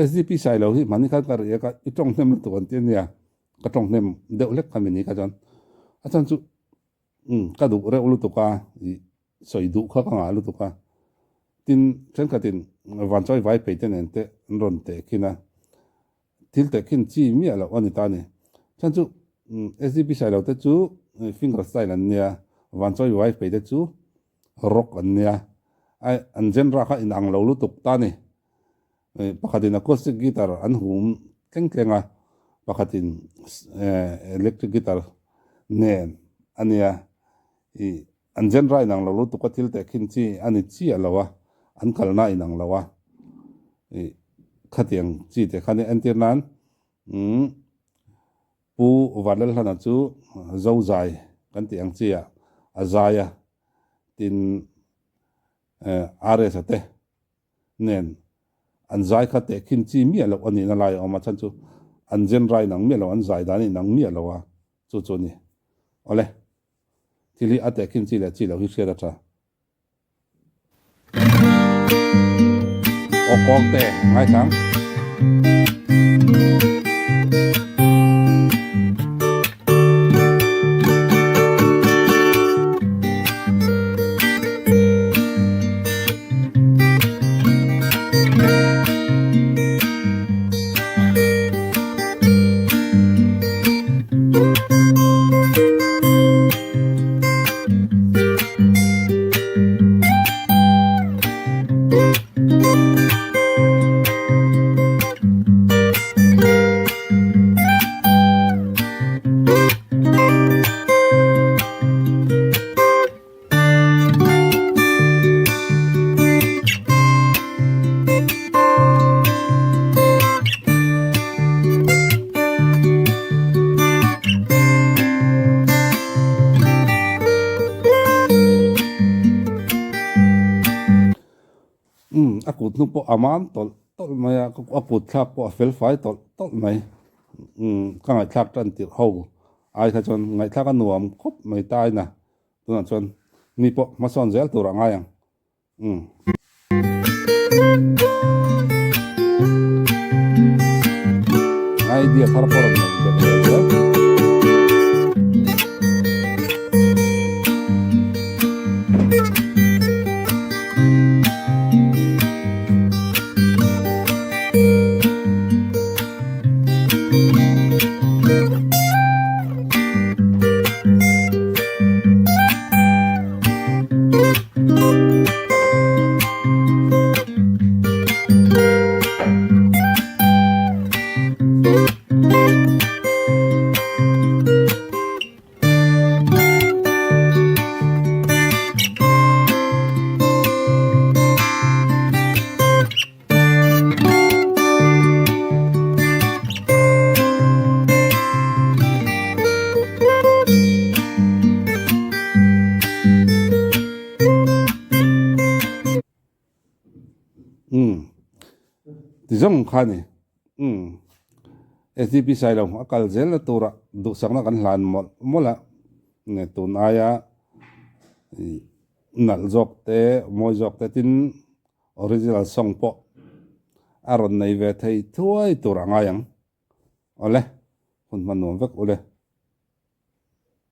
SDP ใส่เราที่มันนี่เขาก็เรียกก็จ้องเต็มตัวที่เนี่ยก็จ้องเต็มเด็กเล็กคำนี้ก็จนอาจารย์จุก็ดูเรื่องลุตุกาสวยดูเขาก็งาลุตุกาทินเช่นกับทินวันจอยไว้ไปเจนเตะรอนเตะกินนะทิลเตะกินจีมีอะไรวันนี้ตาเนี่ยฉันจุSDP ใส่เราแต่จุฟิงเกอร์สไตล์นั่นเนี่ยวันจอยไว้ไปแต่จุร็อกอันเนี่ยไออันเจนราคาอินอังเราลุตุกตาเนี่ยpakatin acoustic guitar an hum kengkenga pakatin electric guitar nen ania I an genre inang lo tu katil te khin chi ani chi alawa an kalna inang lawa khatiang chi te khani antirnan pu walal hana chu zo zai kan tiang chi a azaya tin are sate nen an zai kha te khin chi mi alo ani na lai oma chan chu an jen rai nang mi alo an zai dani nang mi alo wa chu chu ni ole tili ate khin chi la chi lo hi shera cha o kong te ngai sang akut nu po amam tol mai akut thak po fel fai tol mai ka ngai thak tan ti ho ai kha chon ngai thak an nuam khop mai tai na tuna chon ni po ma son zel tu ranga yang ai dia thar por mai zong khani SDP sai lo akal zel tura du sakna kan hlan mola ne tun aya nal jok te mo jok te tin original song po aron nei ve thei thuai tura nga yang ole hun man nom vek ole